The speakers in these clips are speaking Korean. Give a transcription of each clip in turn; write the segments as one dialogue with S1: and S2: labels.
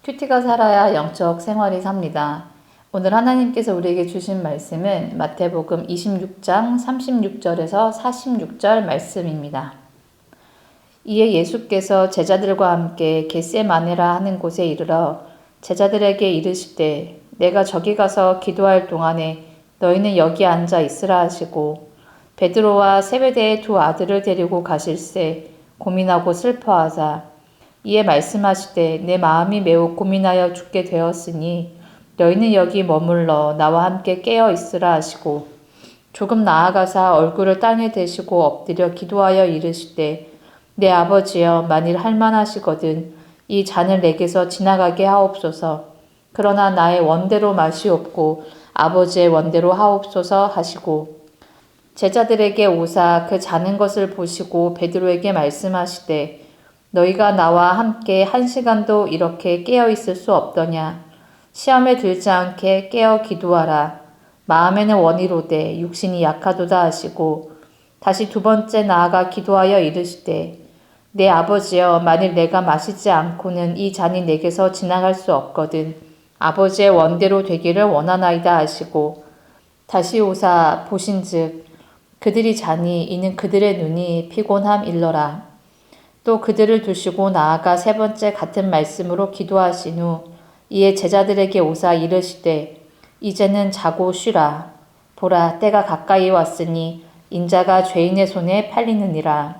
S1: 큐티가 살아야 영적 생활이 삽니다. 오늘 하나님께서 우리에게 주신 말씀은 마태복음 26장 36절에서 46절 말씀입니다. 이에 예수께서 제자들과 함께 겟세마네라 하는 곳에 이르러 제자들에게 이르시되 내가 저기 가서 기도할 동안에 너희는 여기 앉아 있으라 하시고 베드로와 세베대의 두 아들을 데리고 가실새 고민하고 슬퍼하사 이에 말씀하시되 내 마음이 매우 고민하여 죽게 되었으니 너희는 여기 머물러 나와 함께 깨어 있으라 하시고 조금 나아가사 얼굴을 땅에 대시고 엎드려 기도하여 이르시되 내 아버지여 만일 할만하시거든 이 잔을 내게서 지나가게 하옵소서. 그러나 나의 원대로 마시옵고 아버지의 원대로 하옵소서 하시고 제자들에게 오사 그 자는 것을 보시고 베드로에게 말씀하시되 너희가 나와 함께 1시간도 이렇게 깨어 있을 수 없더냐. 시험에 들지 않게 깨어 기도하라. 마음에는 원이로되 육신이 약하도다 하시고 다시 두 번째 나아가 기도하여 이르시되 내 아버지여 만일 내가 마시지 않고는 이 잔이 내게서 지나갈 수 없거든 아버지의 원대로 되기를 원하나이다 하시고 다시 오사 보신즉 그들이 자니 이는 그들의 눈이 피곤함 일러라. 또 그들을 두시고 나아가 세 번째 같은 말씀으로 기도하신 후 이에 제자들에게 오사 이르시되 이제는 자고 쉬라. 보라 때가 가까이 왔으니 인자가 죄인의 손에 팔리느니라.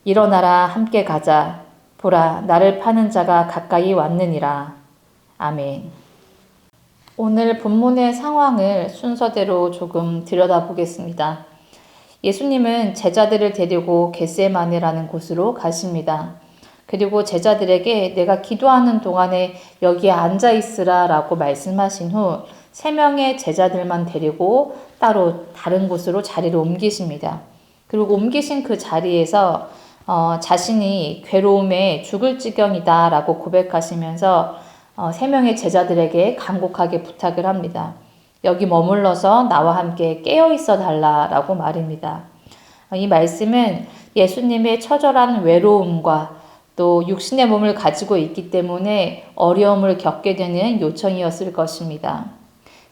S1: 일어나라 함께 가자. 보라 나를 파는 자가 가까이 왔느니라. 아멘. 오늘 본문의 상황을 순서대로 조금 들여다보겠습니다. 예수님은 제자들을 데리고 겟세마네라는 곳으로 가십니다. 그리고 제자들에게 내가 기도하는 동안에 여기에 앉아 있으라 라고 말씀하신 후 3명의 제자들만 데리고 따로 다른 곳으로 자리를 옮기십니다. 그리고 옮기신 그 자리에서 자신이 괴로움에 죽을 지경이다 라고 고백하시면서 3명의 제자들에게 간곡하게 부탁을 합니다. 여기 머물러서 나와 함께 깨어 있어 달라라고 말입니다. 이 말씀은 예수님의 처절한 외로움과 또 육신의 몸을 가지고 있기 때문에 어려움을 겪게 되는 요청이었을 것입니다.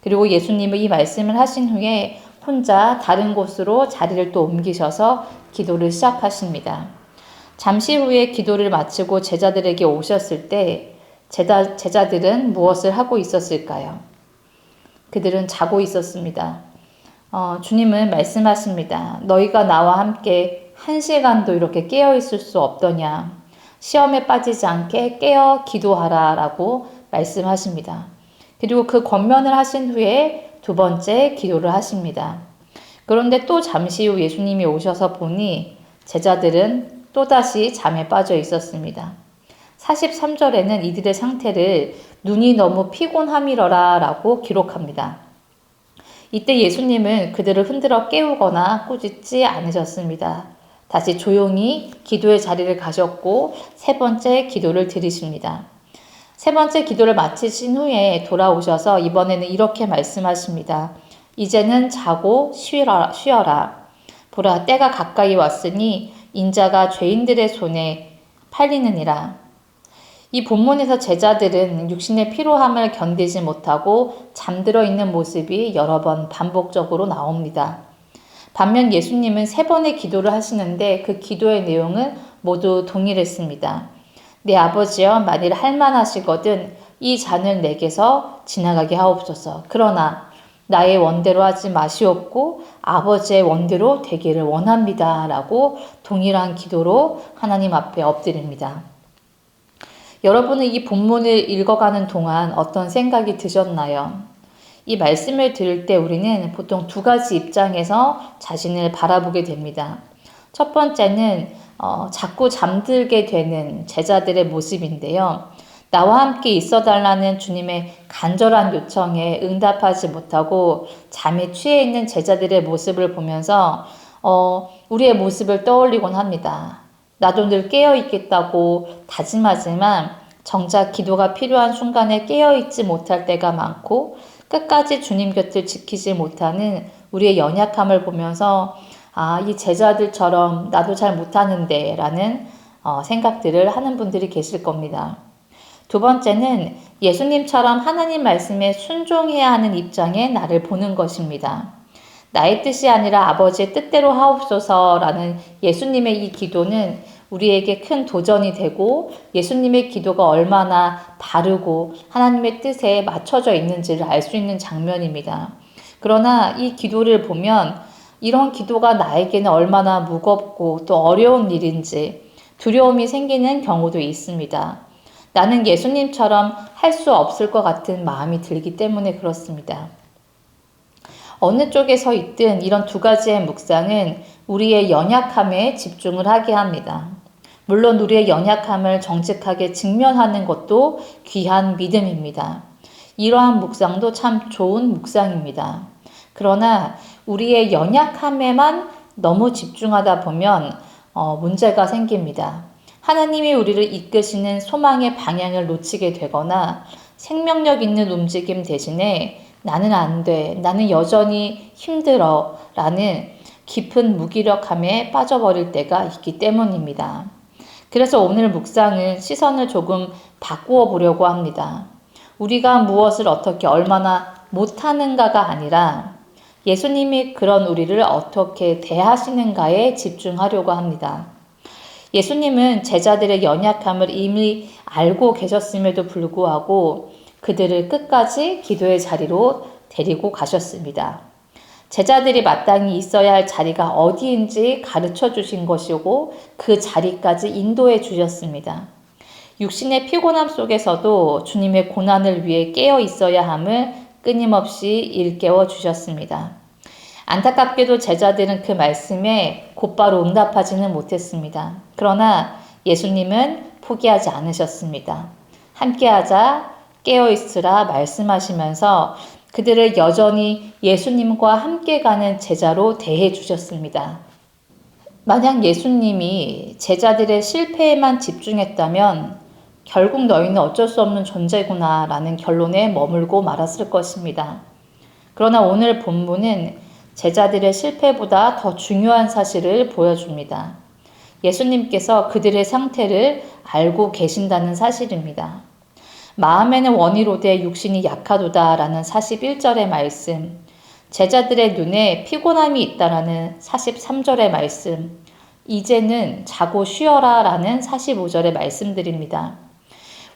S1: 그리고 예수님은 이 말씀을 하신 후에 혼자 다른 곳으로 자리를 또 옮기셔서 기도를 시작하십니다. 잠시 후에 기도를 마치고 제자들에게 오셨을 때 제자들은 무엇을 하고 있었을까요? 그들은 자고 있었습니다. 주님은 말씀하십니다. 너희가 나와 함께 1시간도 이렇게 깨어 있을 수 없더냐. 시험에 빠지지 않게 깨어 기도하라 라고 말씀하십니다. 그리고 그 권면을 하신 후에 두 번째 기도를 하십니다. 그런데 또 잠시 후 예수님이 오셔서 보니 제자들은 또다시 잠에 빠져 있었습니다. 43절에는 이들의 상태를 눈이 너무 피곤함이러라 라고 기록합니다. 이때 예수님은 그들을 흔들어 깨우거나 꾸짖지 않으셨습니다. 다시 조용히 기도의 자리를 가셨고 세 번째 기도를 드리십니다. 세 번째 기도를 마치신 후에 돌아오셔서 이번에는 이렇게 말씀하십니다. 이제는 자고 쉬어라. 보라 때가 가까이 왔으니 인자가 죄인들의 손에 팔리느니라. 이 본문에서 제자들은 육신의 피로함을 견디지 못하고 잠들어 있는 모습이 여러 번 반복적으로 나옵니다. 반면 예수님은 3번의 기도를 하시는데 그 기도의 내용은 모두 동일했습니다. 내 아버지여 만일 할만하시거든 이 잔을 내게서 지나가게 하옵소서. 그러나 나의 원대로 하지 마시옵고 아버지의 원대로 되기를 원합니다. 라고 동일한 기도로 하나님 앞에 엎드립니다. 여러분은 이 본문을 읽어가는 동안 어떤 생각이 드셨나요? 이 말씀을 들을 때 우리는 보통 2가지 입장에서 자신을 바라보게 됩니다. 첫 번째는 자꾸 잠들게 되는 제자들의 모습인데요. 나와 함께 있어달라는 주님의 간절한 요청에 응답하지 못하고 잠에 취해 있는 제자들의 모습을 보면서 우리의 모습을 떠올리곤 합니다. 나도 늘 깨어있겠다고 다짐하지만 정작 기도가 필요한 순간에 깨어있지 못할 때가 많고 끝까지 주님 곁을 지키지 못하는 우리의 연약함을 보면서 이 제자들처럼 나도 잘 못하는데 라는 생각들을 하는 분들이 계실 겁니다. 두 번째는 예수님처럼 하나님 말씀에 순종해야 하는 입장에 나를 보는 것입니다. 나의 뜻이 아니라 아버지의 뜻대로 하옵소서라는 예수님의 이 기도는 우리에게 큰 도전이 되고 예수님의 기도가 얼마나 바르고 하나님의 뜻에 맞춰져 있는지를 알 수 있는 장면입니다. 그러나 이 기도를 보면 이런 기도가 나에게는 얼마나 무겁고 또 어려운 일인지 두려움이 생기는 경우도 있습니다. 나는 예수님처럼 할 수 없을 것 같은 마음이 들기 때문에 그렇습니다. 어느 쪽에 서 있든 이런 두 가지의 묵상은 우리의 연약함에 집중을 하게 합니다. 물론 우리의 연약함을 정직하게 직면하는 것도 귀한 믿음입니다. 이러한 묵상도 참 좋은 묵상입니다. 그러나 우리의 연약함에만 너무 집중하다 보면 문제가 생깁니다. 하나님이 우리를 이끄시는 소망의 방향을 놓치게 되거나 생명력 있는 움직임 대신에 나는 안 돼, 나는 여전히 힘들어 라는 깊은 무기력함에 빠져버릴 때가 있기 때문입니다. 그래서 오늘 묵상은 시선을 조금 바꾸어 보려고 합니다. 우리가 무엇을 어떻게 얼마나 못하는가가 아니라 예수님이 그런 우리를 어떻게 대하시는가에 집중하려고 합니다. 예수님은 제자들의 연약함을 이미 알고 계셨음에도 불구하고 그들을 끝까지 기도의 자리로 데리고 가셨습니다. 제자들이 마땅히 있어야 할 자리가 어디인지 가르쳐 주신 것이고 그 자리까지 인도해 주셨습니다. 육신의 피곤함 속에서도 주님의 고난을 위해 깨어 있어야 함을 끊임없이 일깨워 주셨습니다. 안타깝게도 제자들은 그 말씀에 곧바로 응답하지는 못했습니다. 그러나 예수님은 포기하지 않으셨습니다. 함께하자, 깨어있으라 말씀하시면서 그들을 여전히 예수님과 함께 가는 제자로 대해 주셨습니다. 만약 예수님이 제자들의 실패에만 집중했다면 결국 너희는 어쩔 수 없는 존재구나 라는 결론에 머물고 말았을 것입니다. 그러나 오늘 본문은 제자들의 실패보다 더 중요한 사실을 보여줍니다. 예수님께서 그들의 상태를 알고 계신다는 사실입니다. 마음에는 원이로되 육신이 약하도다 라는 41절의 말씀, 제자들의 눈에 피곤함이 있다라는 43절의 말씀, 이제는 자고 쉬어라 라는 45절의 말씀들입니다.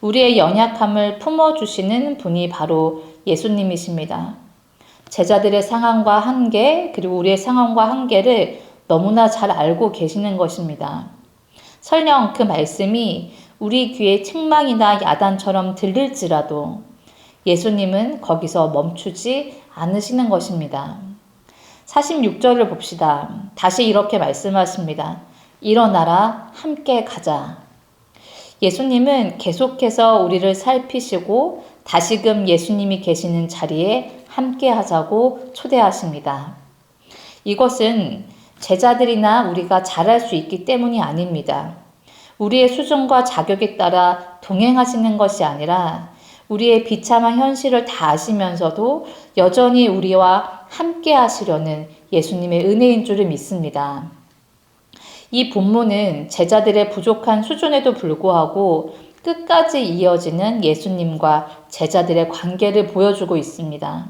S1: 우리의 연약함을 품어주시는 분이 바로 예수님이십니다. 제자들의 상황과 한계, 그리고 우리의 상황과 한계를 너무나 잘 알고 계시는 것입니다. 설령 그 말씀이 우리 귀에 책망이나 야단처럼 들릴지라도 예수님은 거기서 멈추지 않으시는 것입니다. 46절을 봅시다. 다시 이렇게 말씀하십니다. 일어나라, 함께 가자. 예수님은 계속해서 우리를 살피시고 다시금 예수님이 계시는 자리에 함께 하자고 초대하십니다. 이것은 제자들이나 우리가 잘할 수 있기 때문이 아닙니다. 우리의 수준과 자격에 따라 동행하시는 것이 아니라 우리의 비참한 현실을 다 아시면서도 여전히 우리와 함께 하시려는 예수님의 은혜인 줄을 믿습니다. 이 본문은 제자들의 부족한 수준에도 불구하고 끝까지 이어지는 예수님과 제자들의 관계를 보여주고 있습니다.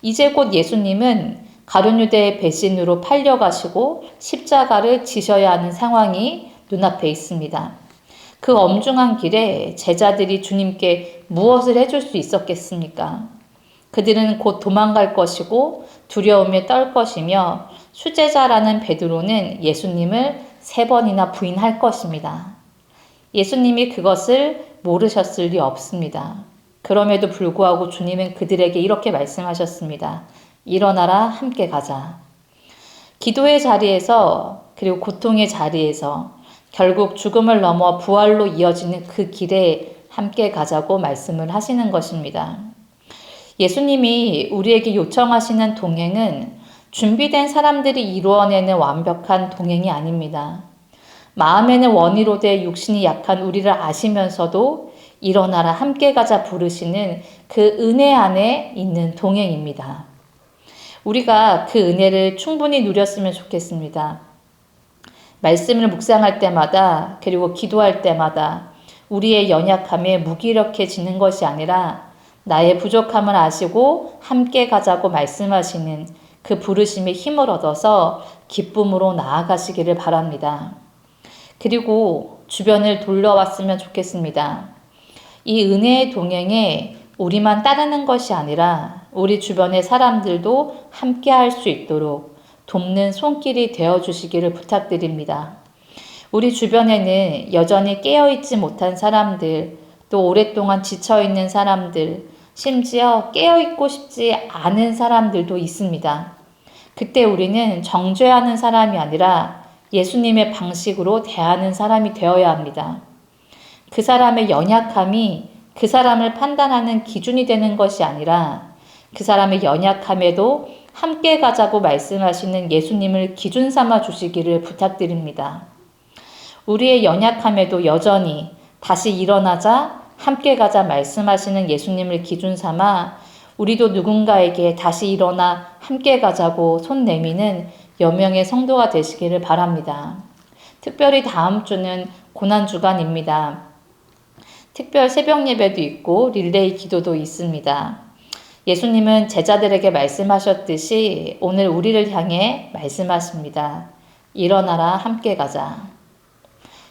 S1: 이제 곧 예수님은 가룟유대의 배신으로 팔려가시고 십자가를 지셔야 하는 상황이 눈앞에 있습니다. 그 엄중한 길에 제자들이 주님께 무엇을 해줄 수 있었겠습니까? 그들은 곧 도망갈 것이고 두려움에 떨 것이며 수제자라는 베드로는 예수님을 3번이나 부인할 것입니다. 예수님이 그것을 모르셨을 리 없습니다. 그럼에도 불구하고 주님은 그들에게 이렇게 말씀하셨습니다. 일어나라, 함께 가자. 기도의 자리에서 그리고 고통의 자리에서 결국 죽음을 넘어 부활로 이어지는 그 길에 함께 가자고 말씀을 하시는 것입니다. 예수님이 우리에게 요청하시는 동행은 준비된 사람들이 이루어내는 완벽한 동행이 아닙니다. 마음에는 원이로되 육신이 약한 우리를 아시면서도 일어나라 함께 가자 부르시는 그 은혜 안에 있는 동행입니다. 우리가 그 은혜를 충분히 누렸으면 좋겠습니다. 말씀을 묵상할 때마다 그리고 기도할 때마다 우리의 연약함에 무기력해지는 것이 아니라 나의 부족함을 아시고 함께 가자고 말씀하시는 그 부르심에 힘을 얻어서 기쁨으로 나아가시기를 바랍니다. 그리고 주변을 돌려봤으면 좋겠습니다. 이 은혜의 동행에 우리만 따르는 것이 아니라 우리 주변의 사람들도 함께 할 수 있도록 돕는 손길이 되어주시기를 부탁드립니다. 우리 주변에는 여전히 깨어있지 못한 사람들, 또 오랫동안 지쳐있는 사람들, 심지어 깨어있고 싶지 않은 사람들도 있습니다. 그때 우리는 정죄하는 사람이 아니라 예수님의 방식으로 대하는 사람이 되어야 합니다. 그 사람의 연약함이 그 사람을 판단하는 기준이 되는 것이 아니라 그 사람의 연약함에도 함께 가자고 말씀하시는 예수님을 기준 삼아 주시기를 부탁드립니다. 우리의 연약함에도 여전히 다시 일어나자 함께 가자 말씀하시는 예수님을 기준 삼아 우리도 누군가에게 다시 일어나 함께 가자고 손 내미는 여명의 성도가 되시기를 바랍니다. 특별히 다음 주는 고난주간입니다. 특별 새벽 예배도 있고 릴레이 기도도 있습니다. 예수님은 제자들에게 말씀하셨듯이 오늘 우리를 향해 말씀하십니다. 일어나라 함께 가자.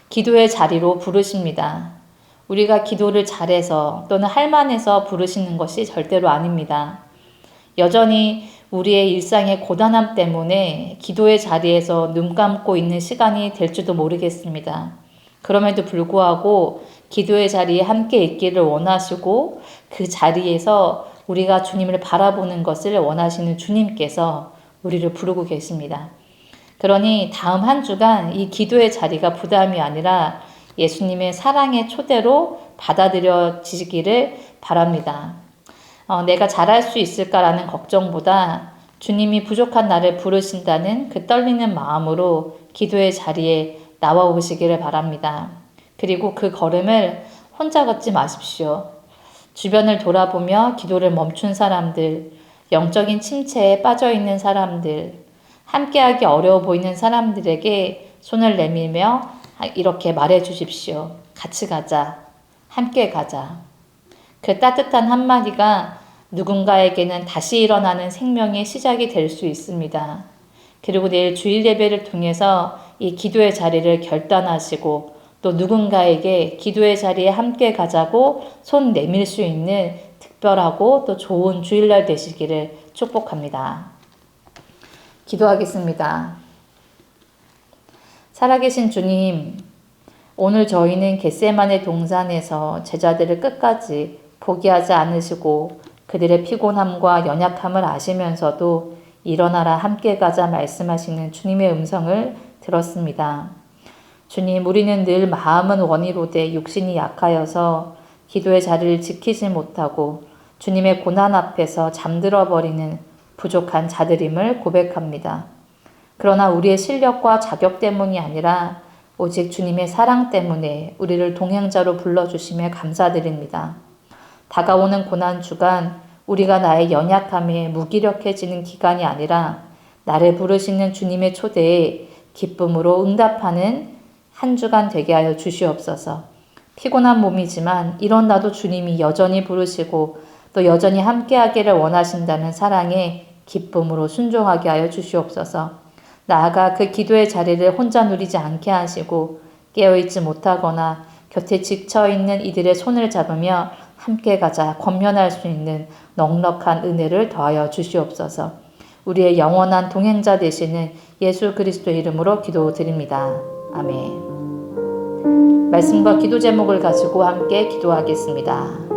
S1: 기도의 자리로 부르십니다. 우리가 기도를 잘해서 또는 할 만해서 부르시는 것이 절대로 아닙니다. 여전히 우리의 일상의 고단함 때문에 기도의 자리에서 눈 감고 있는 시간이 될지도 모르겠습니다. 그럼에도 불구하고 기도의 자리에 함께 있기를 원하시고 그 자리에서 우리가 주님을 바라보는 것을 원하시는 주님께서 우리를 부르고 계십니다. 그러니 다음 한 주간 이 기도의 자리가 부담이 아니라 예수님의 사랑의 초대로 받아들여지기를 바랍니다. 내가 잘할 수 있을까라는 걱정보다 주님이 부족한 나를 부르신다는 그 떨리는 마음으로 기도의 자리에 나와 오시기를 바랍니다. 그리고 그 걸음을 혼자 걷지 마십시오. 주변을 돌아보며 기도를 멈춘 사람들, 영적인 침체에 빠져 있는 사람들, 함께하기 어려워 보이는 사람들에게 손을 내밀며 이렇게 말해 주십시오. 같이 가자. 함께 가자. 그 따뜻한 한마디가 누군가에게는 다시 일어나는 생명의 시작이 될 수 있습니다. 그리고 내일 주일 예배를 통해서 이 기도의 자리를 결단하시고 또 누군가에게 기도의 자리에 함께 가자고 손 내밀 수 있는 특별하고 또 좋은 주일날 되시기를 축복합니다. 기도하겠습니다. 살아계신 주님, 오늘 저희는 겟세마네 동산에서 제자들을 끝까지 포기하지 않으시고 그들의 피곤함과 연약함을 아시면서도 일어나라 함께 가자 말씀하시는 주님의 음성을 들었습니다. 주님, 우리는 늘 마음은 원이로되 육신이 약하여서 기도의 자리를 지키지 못하고 주님의 고난 앞에서 잠들어 버리는 부족한 자들임을 고백합니다. 그러나 우리의 실력과 자격 때문이 아니라 오직 주님의 사랑 때문에 우리를 동행자로 불러주심에 감사드립니다. 다가오는 고난 주간 우리가 나의 연약함에 무기력해지는 기간이 아니라 나를 부르시는 주님의 초대에 기쁨으로 응답하는 한 주간 되게 하여 주시옵소서. 피곤한 몸이지만 이런 나도 주님이 여전히 부르시고 또 여전히 함께하기를 원하신다는 사랑에 기쁨으로 순종하게 하여 주시옵소서. 나아가 그 기도의 자리를 혼자 누리지 않게 하시고 깨어있지 못하거나 곁에 지쳐있는 이들의 손을 잡으며 함께 가자 권면할 수 있는 넉넉한 은혜를 더하여 주시옵소서. 우리의 영원한 동행자 되시는 예수 그리스도의 이름으로 기도드립니다. 아멘. 말씀과 기도 제목을 가지고 함께 기도하겠습니다.